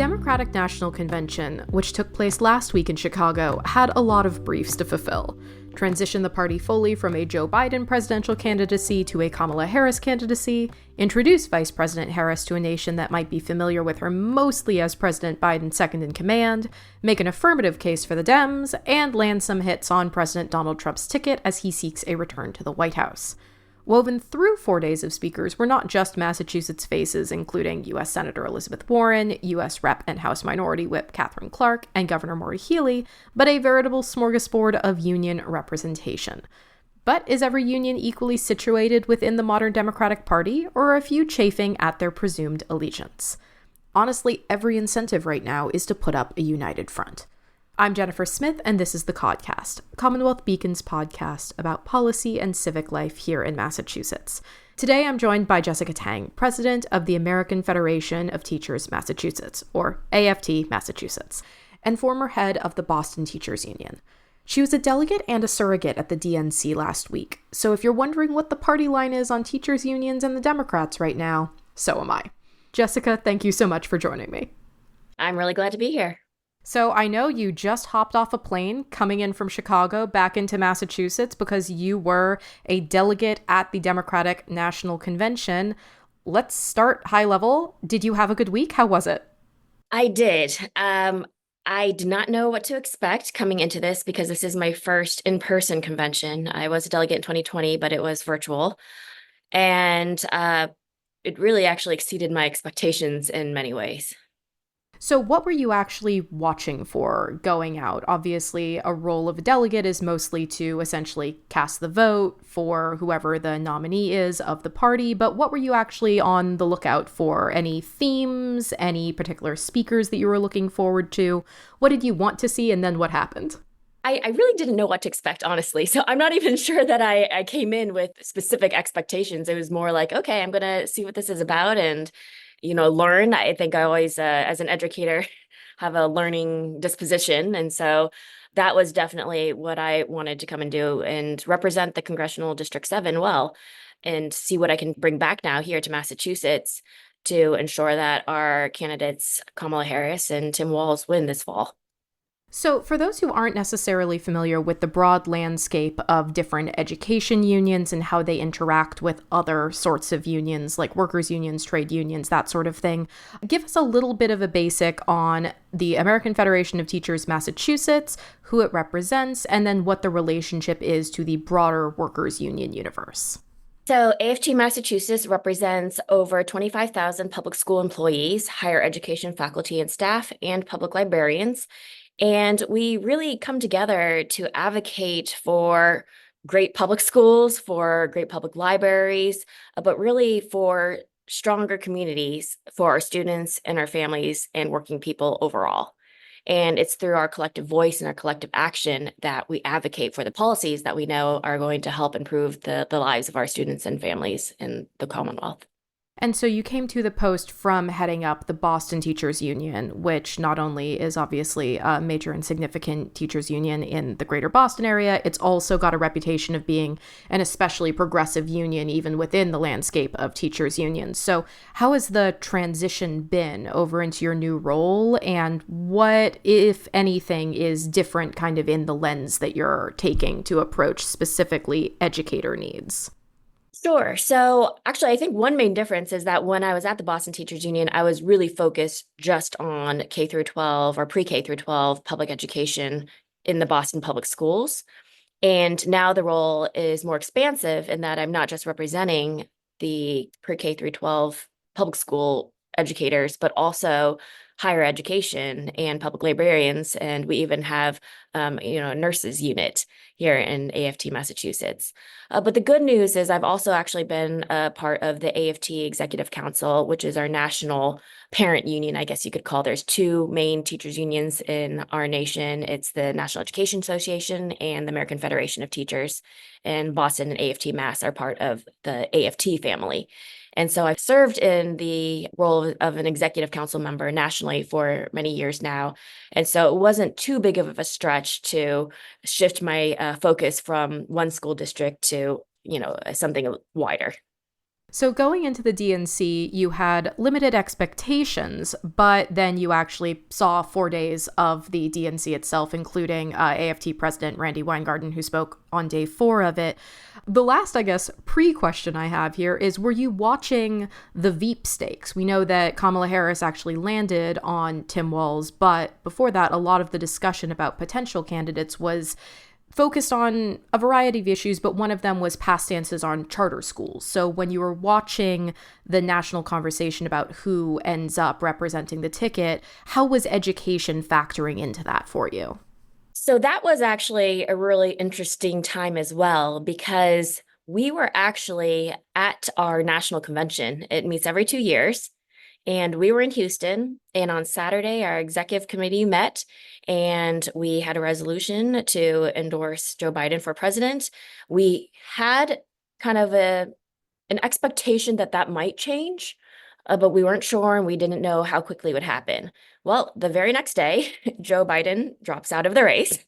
Democratic National Convention, which took place last week in Chicago, had a lot of briefs to fulfill. Transition the party fully from a Joe Biden presidential candidacy to a Kamala Harris candidacy, introduce Vice President Harris to a nation that might be familiar with her mostly as President Biden's second in command, make an affirmative case for the Dems, and land some hits on President Donald Trump's ticket as he seeks a return to the White House. Woven through 4 days of speakers were not just Massachusetts faces, including U.S. Senator Elizabeth Warren, U.S. Rep. And House Minority Whip Catherine Clark, and Governor Maura Healey, but a veritable smorgasbord of union representation. But is every union equally situated within the modern Democratic Party, or are a few chafing at their presumed allegiance? Honestly, every incentive right now is to put up a united front. I'm Jennifer Smith, and this is the Codcast, CommonWealth Beacon's podcast about policy and civic life here in Massachusetts. Today, I'm joined by Jessica Tang, president of the American Federation of Teachers Massachusetts, or AFT Massachusetts, and former head of the Boston Teachers Union. She was a delegate and a surrogate at the DNC last week, so if you're wondering what the party line is on teachers' unions and the Democrats right now, so am I. Jessica, thank you so much for joining me. I'm really glad to be here. So I know you just hopped off a plane coming in from Chicago back into Massachusetts because you were a delegate at the Democratic National Convention. Let's start high level. Did you have a good week? How was it? I did. I did not know what to expect coming into this because this is my first in-person convention. I was a delegate in 2020, but it was virtual. And it really actually exceeded my expectations in many ways. So what were you actually watching for going out? Obviously, a role of a delegate is mostly to essentially cast the vote for whoever the nominee is of the party, but what were you actually on the lookout for? Any themes, any particular speakers that you were looking forward to? What did you want to see, and then what happened? I really didn't know what to expect, honestly. So I'm not even sure that I came in with specific expectations. It was more like, okay, I'm going to see what this is about and learn. I think I always, as an educator, have a learning disposition. And so that was definitely what I wanted to come and do and represent the Congressional District 7 well and see what I can bring back now here to Massachusetts to ensure that our candidates, Kamala Harris and Tim Walz, win this fall. So for those who aren't necessarily familiar with the broad landscape of different education unions and how they interact with other sorts of unions like workers' unions, trade unions, that sort of thing, give us a little bit of a basic on the American Federation of Teachers Massachusetts, who it represents, and then what the relationship is to the broader workers' union universe. So AFT Massachusetts represents over 25,000 public school employees, higher education faculty and staff, and public librarians. And we really come together to advocate for great public schools, for great public libraries, but really for stronger communities for our students and our families and working people overall. And it's through our collective voice and our collective action that we advocate for the policies that we know are going to help improve the lives of our students and families in the Commonwealth. And so you came to the post from heading up the Boston Teachers Union, which not only is obviously a major and significant teachers union in the greater Boston area, it's also got a reputation of being an especially progressive union even within the landscape of teachers unions. So how has the transition been over into your new role, and what, if anything, is different kind of in the lens that you're taking to approach specifically educator needs? Sure. So actually, I think one main difference is that when I was at the Boston Teachers Union, I was really focused just on K through 12 or pre-K through 12 public education in the Boston public schools. And now the role is more expansive in that I'm not just representing the pre-K through 12 public school educators, but also higher education and public librarians. And we even have, a nurses unit here in AFT Massachusetts. But the good news is I've also actually been a part of the AFT Executive Council, which is our national parent union, I guess you could call. There's 2 main teachers unions in our nation. It's the National Education Association and the American Federation of Teachers. And Boston and AFT Mass are part of the AFT family. And so I've served in the role of an executive council member nationally for many years now. And so it wasn't too big of a stretch to shift my focus from one school district to, something wider. So going into the DNC, you had limited expectations, but then you actually saw 4 days of the DNC itself, including AFT President Randy Weingarten, who spoke on day 4 of it. The last, I guess, pre-question I have here is, were you watching the Veep stakes? We know that Kamala Harris actually landed on Tim Walz, but before that, a lot of the discussion about potential candidates was focused on a variety of issues, but one of them was past stances on charter schools. So when you were watching the national conversation about who ends up representing the ticket, how was education factoring into that for you? So that was actually a really interesting time as well, because we were actually at our national convention. It meets every 2 years. And we were in Houston, and on Saturday, our executive committee met, and we had a resolution to endorse Joe Biden for president. We had kind of an expectation that that might change, but we weren't sure, and we didn't know how quickly it would happen. Well, the very next day, Joe Biden drops out of the race,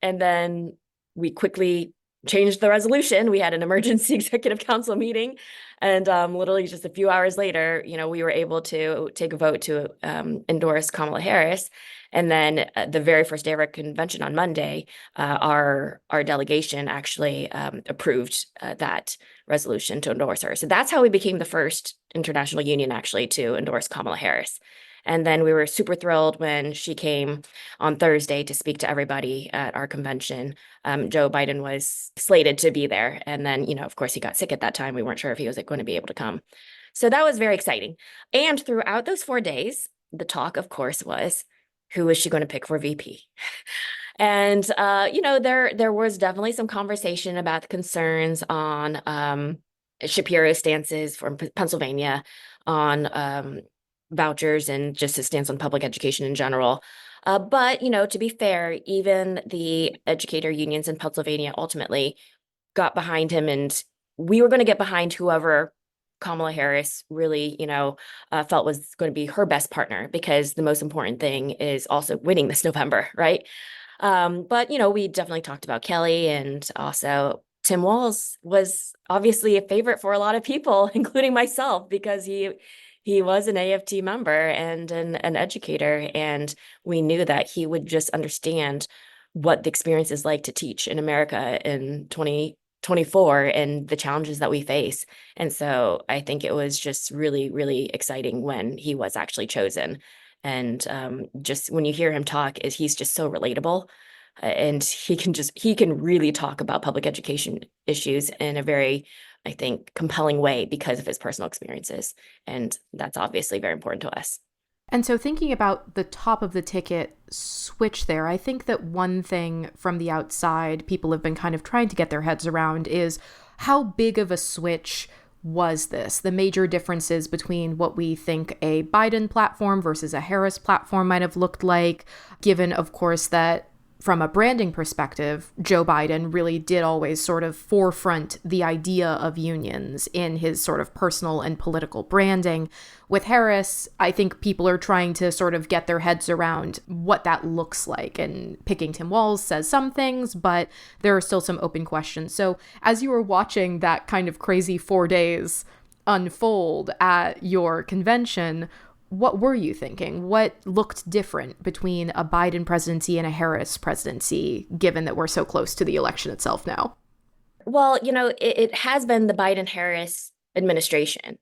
and then we quickly changed the resolution. We had an emergency executive council meeting, and literally just a few hours later, we were able to take a vote to endorse Kamala Harris. And then the very first day of our convention on Monday, our delegation actually approved that resolution to endorse her. So that's how we became the first international union actually to endorse Kamala Harris. And then we were super thrilled when she came on Thursday to speak to everybody at our convention. Joe Biden was slated to be there. And then, of course, he got sick at that time. We weren't sure if he was going to be able to come. So that was very exciting. And throughout those 4 days, the talk, of course, was, who is she going to pick for VP? And, there was definitely some conversation about the concerns on Shapiro's stances from Pennsylvania on vouchers and just his stance on public education in general. But, to be fair, even the educator unions in Pennsylvania ultimately got behind him, and we were going to get behind whoever Kamala Harris really, felt was going to be her best partner, because the most important thing is also winning this November, right? But, we definitely talked about Kelly, and also Tim Walz was obviously a favorite for a lot of people, including myself, because he was an AFT member and an educator, and we knew that he would just understand what the experience is like to teach in America in 2024 and the challenges that we face. And so I think it was just really, really exciting when he was actually chosen. And just when you hear him talk, he's just so relatable. And he can really talk about public education issues in a very, I think, compelling way because of his personal experiences. And that's obviously very important to us. And so thinking about the top of the ticket switch there, I think that one thing from the outside people have been kind of trying to get their heads around is, how big of a switch was this? The major differences between what we think a Biden platform versus a Harris platform might have looked like, given, of course, that from a branding perspective, Joe Biden really did always sort of forefront the idea of unions in his sort of personal and political branding. With Harris, I think people are trying to sort of get their heads around what that looks like. And picking Tim Walz says some things, but there are still some open questions. So as you were watching that kind of crazy 4 days unfold at your convention, what were you thinking? What looked different between a Biden presidency and a Harris presidency, given that we're so close to the election itself now? Well, it has been the Biden-Harris administration.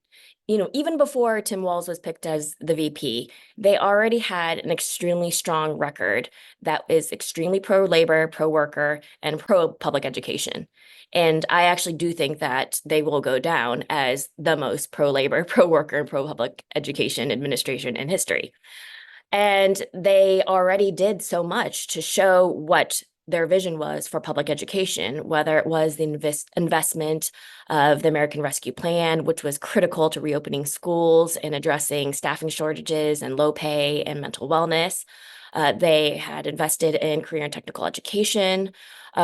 Even before Tim Walz was picked as the VP, they already had an extremely strong record that is extremely pro-labor, pro-worker, and pro-public education. And I actually do think that they will go down as the most pro-labor, pro-worker, and pro-public education administration in history. And they already did so much to show what their vision was for public education, whether it was the investment of the American Rescue Plan, which was critical to reopening schools and addressing staffing shortages and low pay and mental wellness. They had invested in career and technical education.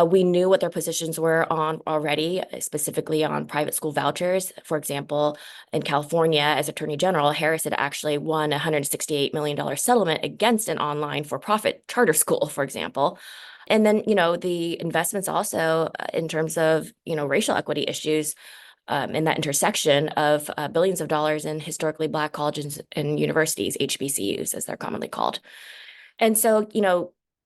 We knew what their positions were on already, specifically on private school vouchers. For example, in California, as Attorney General, Harris had actually won a $168 million settlement against an online for-profit charter school, for example. And then, the investments also in terms of, racial equity issues. in that intersection of billions of dollars in historically Black colleges and universities, HBCUs, as they're commonly called. And so,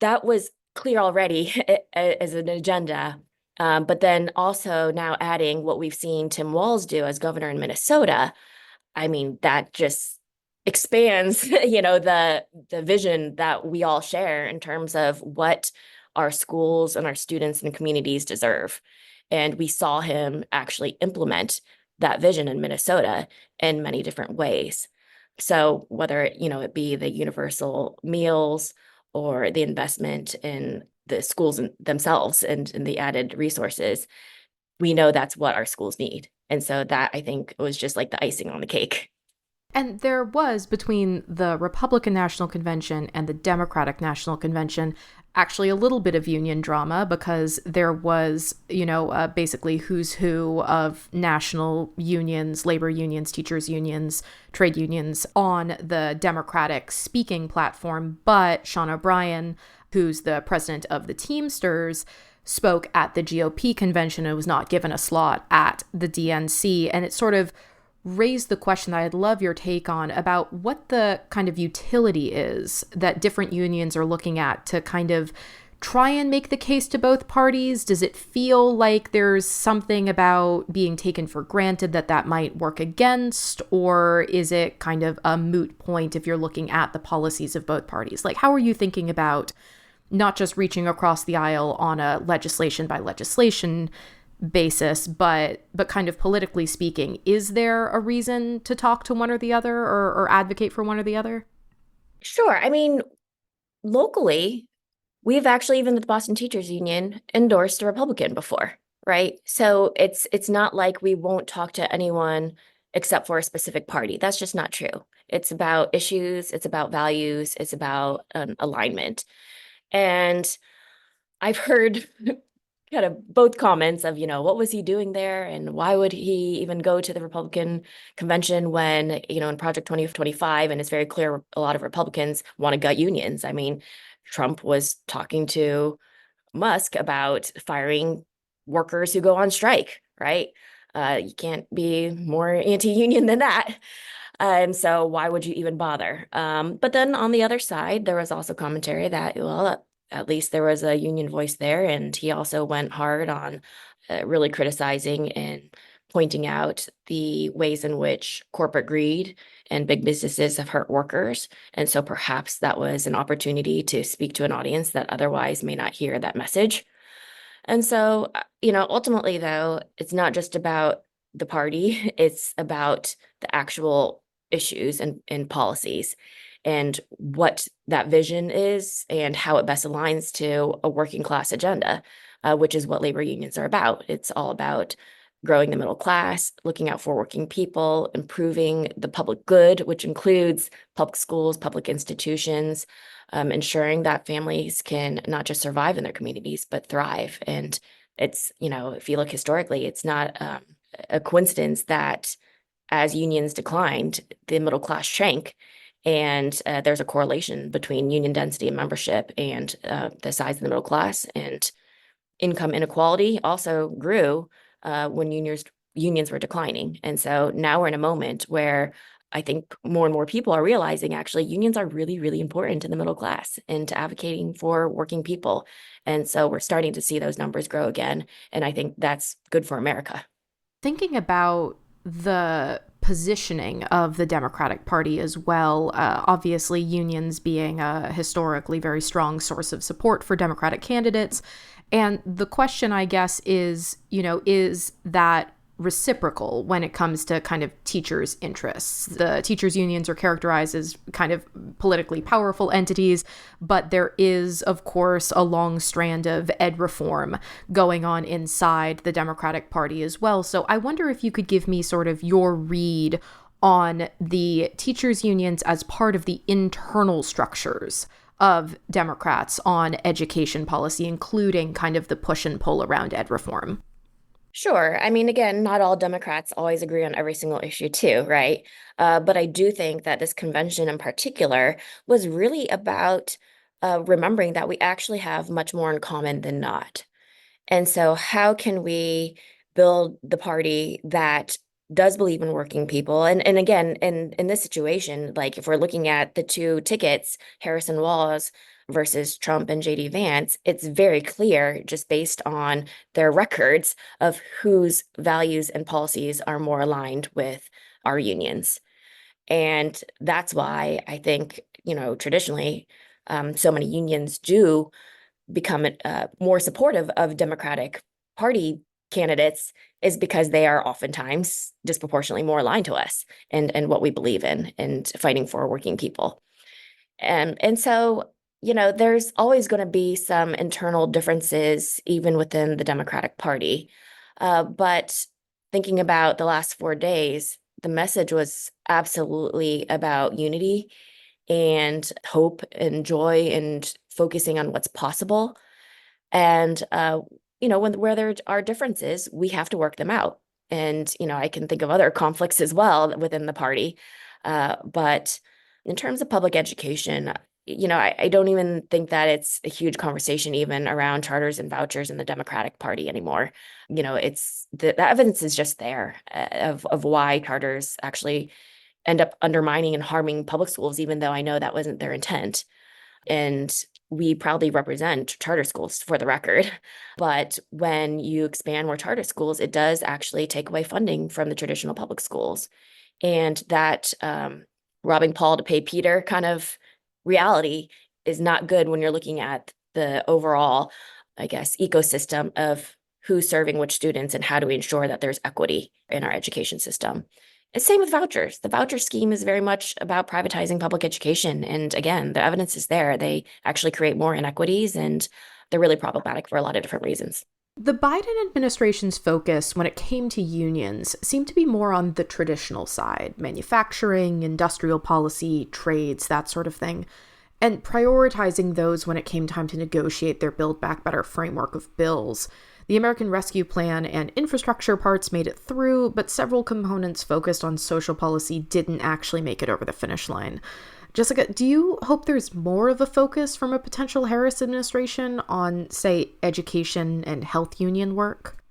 that was clear already as an agenda. But then also now adding what we've seen Tim Walz do as governor in Minnesota, I mean, that just expands, the vision that we all share in terms of what our schools and our students and communities deserve. And we saw him actually implement that vision in Minnesota in many different ways. So whether, it be the universal meals or the investment in the schools themselves and in the added resources, we know that's what our schools need. And so that, I think, was just like the icing on the cake. And there was, between the Republican National Convention and the Democratic National Convention, actually a little bit of union drama, because there was, basically who's who of national unions, labor unions, teachers unions, trade unions on the Democratic speaking platform. But Sean O'Brien, who's the president of the Teamsters, spoke at the GOP convention and was not given a slot at the DNC. And it sort of raised the question that I'd love your take on about what the kind of utility is that different unions are looking at to kind of try and make the case to both parties. Does it feel like there's something about being taken for granted that might work against, or is it kind of a moot point if you're looking at the policies of both parties? Like, how are you thinking about not just reaching across the aisle on a legislation by legislation basis, but kind of politically speaking, is there a reason to talk to one or the other, or advocate for one or the other? Sure. I mean, locally, we've actually, even the Boston Teachers Union, endorsed a Republican before, right? So it's not like we won't talk to anyone except for a specific party. That's just not true. It's about issues, it's about values, it's about alignment. And I've heard kind of both comments of, what was he doing there and why would he even go to the Republican convention when, in Project 2025, and it's very clear a lot of Republicans want to gut unions. I mean, Trump was talking to Musk about firing workers who go on strike, right? You can't be more anti-union than that. And so why would you even bother? But then on the other side, there was also commentary that, well, at least there was a union voice there. And he also went hard on really criticizing and pointing out the ways in which corporate greed and big businesses have hurt workers. And so perhaps that was an opportunity to speak to an audience that otherwise may not hear that message. And so, ultimately, though, it's not just about the party, it's about the actual issues and policies and what that vision is and how it best aligns to a working class agenda, which is what labor unions are about. It's all about growing the middle class, looking out for working people, improving the public good, which includes public schools, public institutions, ensuring that families can not just survive in their communities, but thrive. And it's, if you look historically, it's not a coincidence that as unions declined, the middle class shrank. And there's a correlation between union density and membership and the size of the middle class, and income inequality also grew when unions were declining. And so now we're in a moment where I think more and more people are realizing actually unions are really, really important in the middle class and to advocating for working people. And so we're starting to see those numbers grow again. And I think that's good for America. Thinking about the positioning of the Democratic Party as well, obviously unions being a historically very strong source of support for Democratic candidates. And the question, I guess, is, is that reciprocal when it comes to kind of teachers' interests? The teachers' unions are characterized as kind of politically powerful entities, but there is, of course, a long strand of ed reform going on inside the Democratic Party as well. So I wonder if you could give me sort of your read on the teachers' unions as part of the internal structures of Democrats on education policy, including kind of the push and pull around ed reform. Sure. I mean, again, not all Democrats always agree on every single issue too, right? But I do think that this convention in particular was really about remembering that we actually have much more in common than not. And so how can we build the party that does believe in working people. And again, in this situation, like if we're looking at the two tickets, Harris and Walz versus Trump and JD Vance, it's very clear just based on their records of whose values and policies are more aligned with our unions. And that's why I think, traditionally, so many unions do become more supportive of Democratic Party candidates is because they are oftentimes disproportionately more aligned to us and what we believe in and fighting for working people. And so, there's always going to be some internal differences even within the Democratic Party. But thinking about the last 4 days, the message was absolutely about unity and hope and joy and focusing on what's possible. And where there are differences, we have to work them out. And I can think of other conflicts as well within the party. But in terms of public education, I don't even think that it's a huge conversation even around charters and vouchers in the Democratic Party anymore. It's the evidence is just there of why charters actually end up undermining and harming public schools, even though I know that wasn't their intent. And we proudly represent charter schools for the record. But when you expand more charter schools, it does actually take away funding from the traditional public schools. And that robbing Paul to pay Peter kind of reality is not good when you're looking at the overall, I guess, ecosystem of who's serving which students and how do we ensure that there's equity in our education system. It's same with vouchers. The voucher scheme is very much about privatizing public education. And again, the evidence is there. They actually create more inequities and they're really problematic for a lot of different reasons. The Biden administration's focus when it came to unions seemed to be more on the traditional side, manufacturing, industrial policy, trades, that sort of thing, and prioritizing those when it came time to negotiate their Build Back Better framework of bills. The American Rescue Plan and infrastructure parts made it through, but several components focused on social policy didn't actually make it over the finish line. Jessica, do you hope there's more of a focus from a potential Harris administration on, say, education and health union work?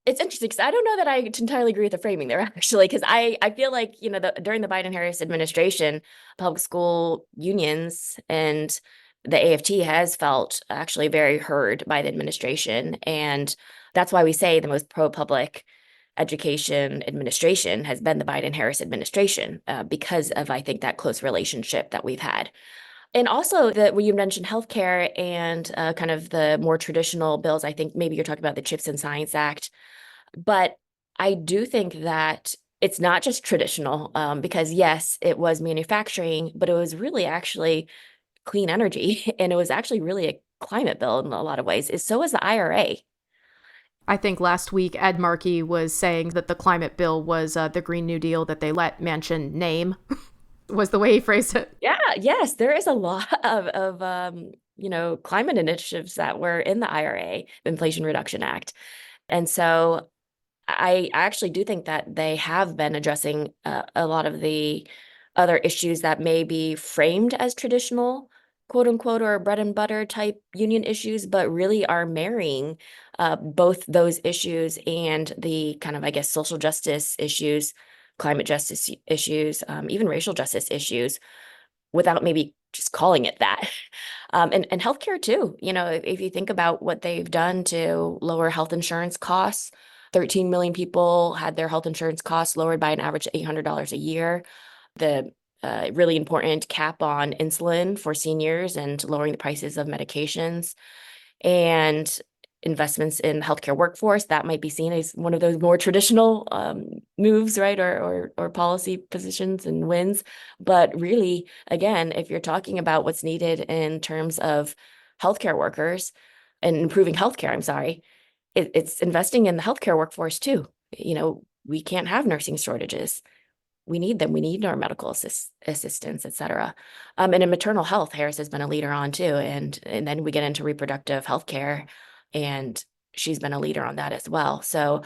It's interesting because I don't know that I entirely agree with the framing there, actually, because I feel like, during the Biden-Harris administration, public school unions and the AFT has felt actually very heard by the administration. And that's why we say the most pro-public education administration has been the Biden-Harris administration because of, I think, that close relationship that we've had. And also that when you mentioned healthcare and kind of the more traditional bills, I think maybe you're talking about the CHIPS and Science Act. But I do think that it's not just traditional because, yes, it was manufacturing, but it was really actually clean energy. And it was actually really a climate bill in a lot of ways. So is the IRA. I think last week Ed Markey was saying that the climate bill was the Green New Deal that they let Manchin name, was the way he phrased it. Yeah, yes, there is a lot of climate initiatives that were in the IRA, the Inflation Reduction Act. And so I actually do think that they have been addressing a lot of the other issues that may be framed as traditional, quote unquote, or bread and butter type union issues, but really are marrying both those issues and the kind of, I guess, social justice issues, climate justice issues, even racial justice issues, without maybe just calling it that. And healthcare too. If you think about what they've done to lower health insurance costs, 13 million people had their health insurance costs lowered by an average of $800 a year. The really important cap on insulin for seniors and lowering the prices of medications and investments in the healthcare workforce, that might be seen as one of those more traditional moves, right? Or policy positions and wins. But really, again, if you're talking about what's needed in terms of healthcare workers and improving healthcare, I'm sorry, it's investing in the healthcare workforce too. We can't have nursing shortages. We need them. We need our medical assistance, et cetera. And in maternal health, Harris has been a leader on too. And then we get into reproductive health care, and she's been a leader on that as well. So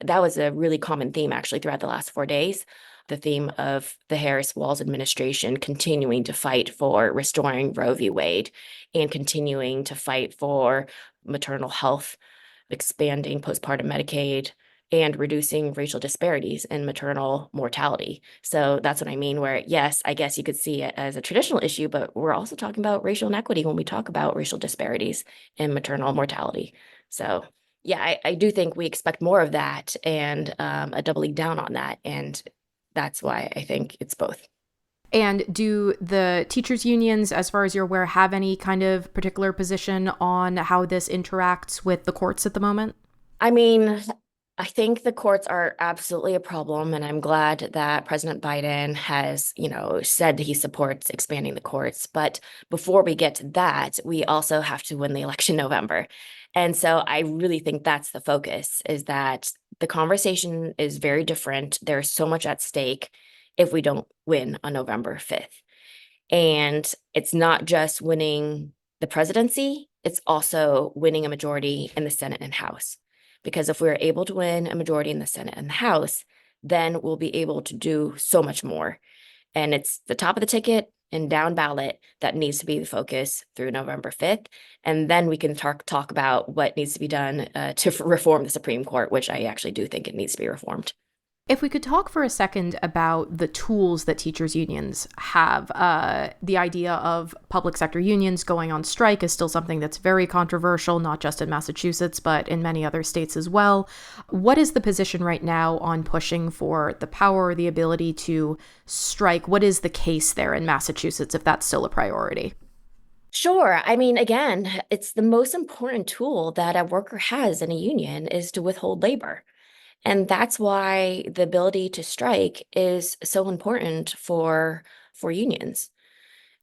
that was a really common theme actually throughout the last 4 days. The theme of the Harris-Walz administration continuing to fight for restoring Roe v. Wade and continuing to fight for maternal health, expanding postpartum Medicaid, and reducing racial disparities in maternal mortality. So that's what I mean, where yes, I guess you could see it as a traditional issue, but we're also talking about racial inequity when we talk about racial disparities in maternal mortality. So yeah, I do think we expect more of that and a doubling down on that. And that's why I think it's both. And do the teachers' unions, as far as you're aware, have any kind of particular position on how this interacts with the courts at the moment? I mean, I think the courts are absolutely a problem, and I'm glad that President Biden has, said he supports expanding the courts. But before we get to that, we also have to win the election in November. And so I really think that's the focus, is that the conversation is very different. There's so much at stake if we don't win on November 5th. And it's not just winning the presidency, it's also winning a majority in the Senate and House. Because if we're able to win a majority in the Senate and the House, then we'll be able to do so much more. And it's the top of the ticket and down ballot that needs to be the focus through November 5th. And then we can talk about what needs to be done to reform the Supreme Court, which I actually do think it needs to be reformed. If we could talk for a second about the tools that teachers' unions have, the idea of public sector unions going on strike is still something that's very controversial, not just in Massachusetts, but in many other states as well. What is the position right now on pushing for the power or the ability to strike? What is the case there in Massachusetts, if that's still a priority? Sure. I mean, again, it's the most important tool that a worker has in a union is to withhold labor. And that's why the ability to strike is so important for unions.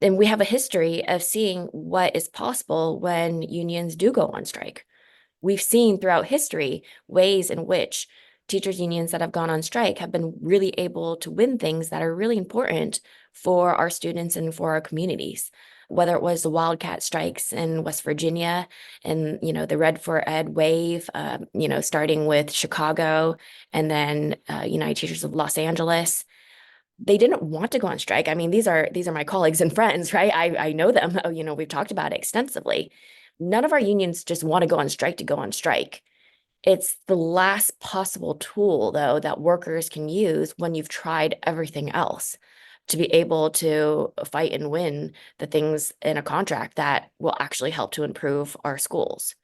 And we have a history of seeing what is possible when unions do go on strike. We've seen throughout history ways in which teachers' unions that have gone on strike have been really able to win things that are really important for our students and for our communities. Whether it was the wildcat strikes in West Virginia and, the Red for Ed wave, starting with Chicago and then United Teachers of Los Angeles. They didn't want to go on strike. I mean, these are my colleagues and friends, right? I know them. We've talked about it extensively. None of our unions just want to go on strike to go on strike. It's the last possible tool, though, that workers can use when you've tried everything else to be able to fight and win the things in a contract that will actually help to improve our schools.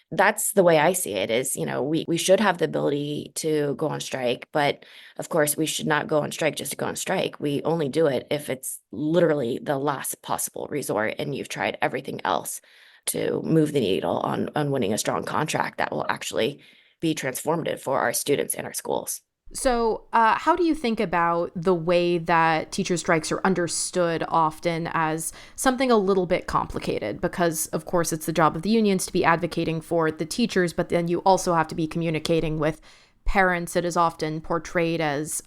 That's the way I see it is, we should have the ability to go on strike, but of course we should not go on strike just to go on strike. We only do it if it's literally the last possible resort and you've tried everything else to move the needle on winning a strong contract that will actually be transformative for our students and our schools. So, how do you think about the way that teacher strikes are understood often as something a little bit complicated? Because, of course, it's the job of the unions to be advocating for the teachers, but then you also have to be communicating with parents. It is often portrayed as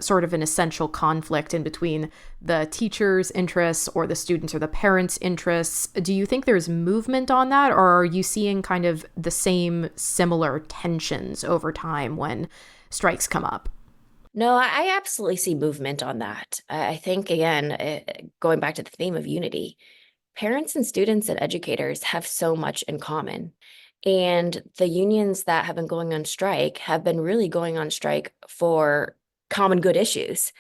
sort of an essential conflict in between the teachers' interests or the students or the parents' interests. Do you think there's movement on that, or are you seeing kind of the same similar tensions over time when strikes come up? No, I absolutely see movement on that. I think, again, going back to the theme of unity, parents and students and educators have so much in common. And the unions that have been going on strike have been really going on strike for common good issues.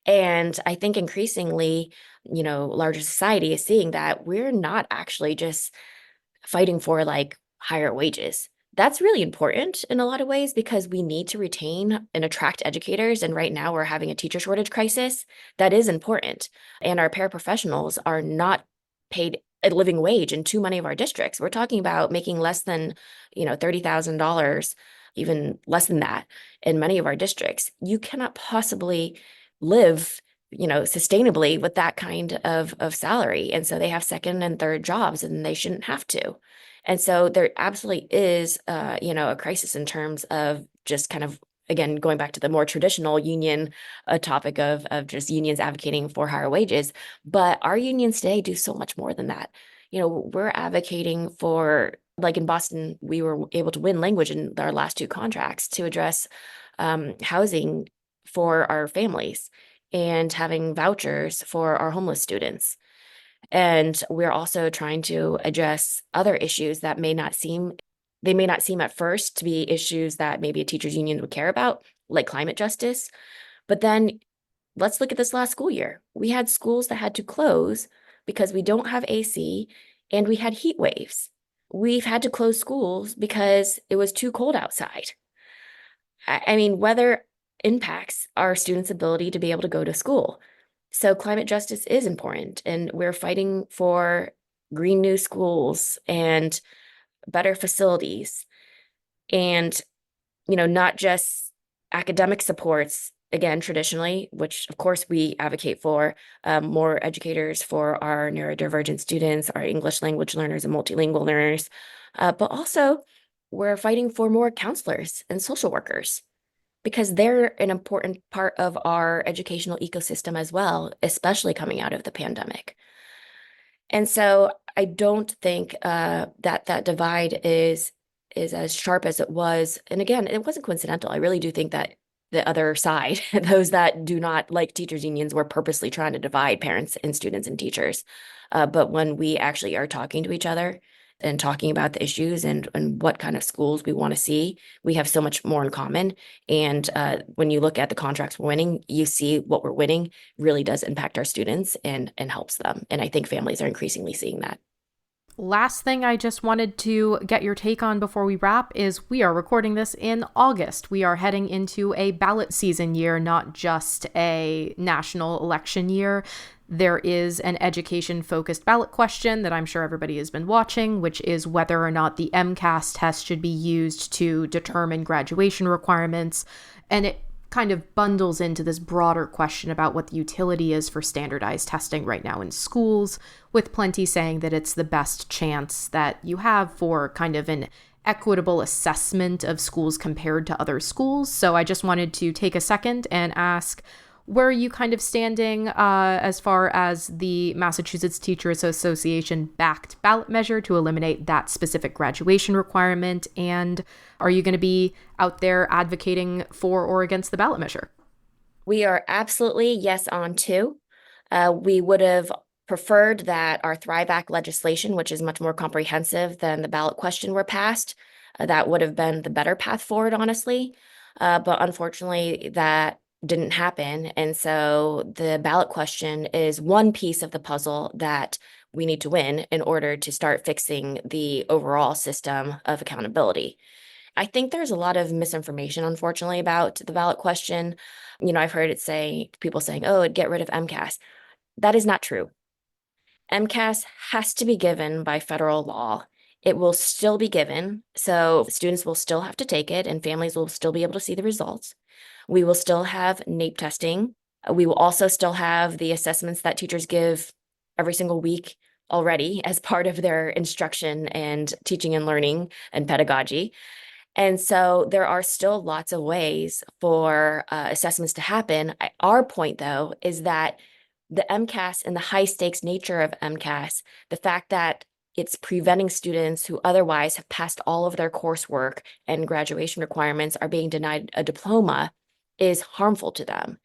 And I think increasingly, larger society is seeing that we're not actually just fighting for like higher wages. That's really important in a lot of ways because we need to retain and attract educators. And right now we're having a teacher shortage crisis. That is important. And our paraprofessionals are not paid a living wage in too many of our districts. We're talking about making less than, $30,000, even less than that in many of our districts. You cannot possibly live sustainably with that kind of salary. And so they have second and third jobs and they shouldn't have to. And so there absolutely is, a crisis in terms of just kind of, again, going back to the more traditional union topic of just unions advocating for higher wages. But our unions today do so much more than that. We're advocating for, like in Boston, we were able to win language in our last two contracts to address housing for our families and having vouchers for our homeless students. And we're also trying to address other issues that may not seem They may not seem at first to be issues that maybe a teachers union would care about, like climate justice. But then let's look at this last school year. We had schools that had to close because we don't have AC and we had heat waves. We've had to close schools because it was too cold outside. I mean, weather impacts our students' ability to be able to go to school. So climate justice is important, and we're fighting for green new schools and better facilities and, not just academic supports, again, traditionally, which of course we advocate for, more educators for our neurodivergent students, our English language learners and multilingual learners, but also we're fighting for more counselors and social workers because they're an important part of our educational ecosystem as well, especially coming out of the pandemic. And so I don't think that divide is as sharp as it was. And again, it wasn't coincidental. I really do think that the other side, those that do not like teachers unions, were purposely trying to divide parents and students and teachers. But when we actually are talking to each other and talking about the issues and what kind of schools we want to see, we have so much more in common. And when you look at the contracts we're winning, you see what we're winning really does impact our students and helps them. And I think families are increasingly seeing that. Last thing I just wanted to get your take on before we wrap is we are recording this in August. We are heading into a ballot season year, not just a national election year. There is an education-focused ballot question that I'm sure everybody has been watching, which is whether or not the MCAS test should be used to determine graduation requirements. And it kind of bundles into this broader question about what the utility is for standardized testing right now in schools, with plenty saying that it's the best chance that you have for kind of an equitable assessment of schools compared to other schools. So I just wanted to take a second and ask, where are you kind of standing as far as the Massachusetts Teachers Association backed ballot measure to eliminate that specific graduation requirement? And are you going to be out there advocating for or against the ballot measure? We are absolutely yes on two. We would have preferred that our Thrive Act legislation, which is much more comprehensive than the ballot question, were passed. That would have been the better path forward, honestly. But unfortunately, that didn't happen. And so the ballot question is one piece of the puzzle that we need to win in order to start fixing the overall system of accountability. I think there's a lot of misinformation, unfortunately, about the ballot question. I've heard people saying, oh, it'd get rid of MCAS. That is not true. MCAS has to be given by federal law. It will still be given. So students will still have to take it and families will still be able to see the results. We will still have NAEP testing. We will also still have the assessments that teachers give every single week already as part of their instruction and teaching and learning and pedagogy. And so there are still lots of ways for assessments to happen. Our point, though, is that the MCAS and the high stakes nature of MCAS, the fact that it's preventing students who otherwise have passed all of their coursework and graduation requirements are being denied a diploma is harmful to them.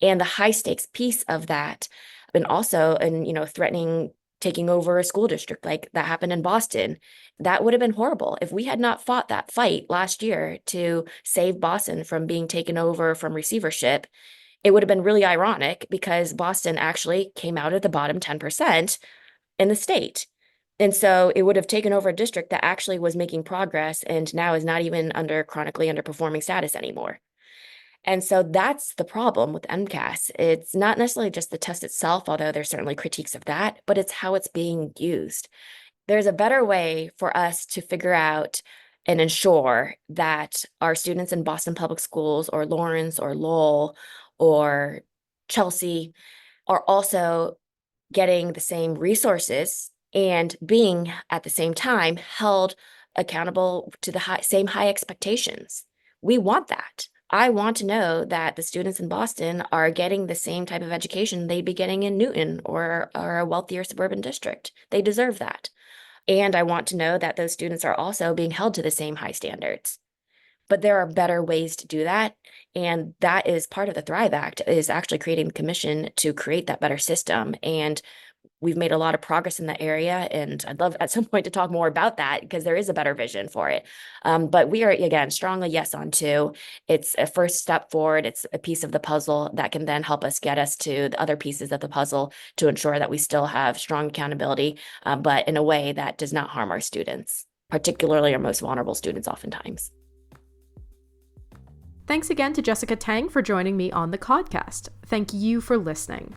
And the high stakes piece of that, and also, threatening taking over a school district like that happened in Boston, that would have been horrible. If we had not fought that fight last year to save Boston from being taken over from receivership, it would have been really ironic because Boston actually came out at the bottom 10% in the state. And so it would have taken over a district that actually was making progress and now is not even under chronically underperforming status anymore. And so that's the problem with MCAS. It's not necessarily just the test itself, although there's certainly critiques of that, but it's how it's being used. There's a better way for us to figure out and ensure that our students in Boston Public Schools or Lawrence or Lowell or Chelsea are also getting the same resources and being at the same time held accountable to the same high expectations. We want that. I want to know that the students in Boston are getting the same type of education they'd be getting in Newton or a wealthier suburban district. They deserve that. And I want to know that those students are also being held to the same high standards. But there are better ways to do that. And that is part of the Thrive Act, is actually creating the commission to create that better system. And we've made a lot of progress in that area, and I'd love at some point to talk more about that because there is a better vision for it. But we are, again, strongly yes on 2. It's a first step forward. It's a piece of the puzzle that can then help us get us to the other pieces of the puzzle to ensure that we still have strong accountability, but in a way that does not harm our students, particularly our most vulnerable students oftentimes. Thanks again to Jessica Tang for joining me on the Codcast. Thank you for listening.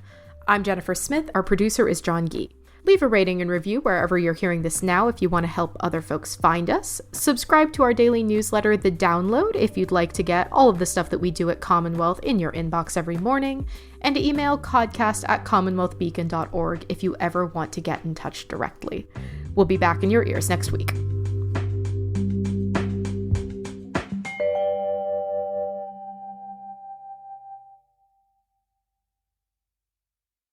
I'm Jennifer Smith. Our producer is John Gee. Leave a rating and review wherever you're hearing this now if you want to help other folks find us. Subscribe to our daily newsletter, The Download, if you'd like to get all of the stuff that we do at CommonWealth in your inbox every morning. And email codcast@commonwealthbeacon.org if you ever want to get in touch directly. We'll be back in your ears next week.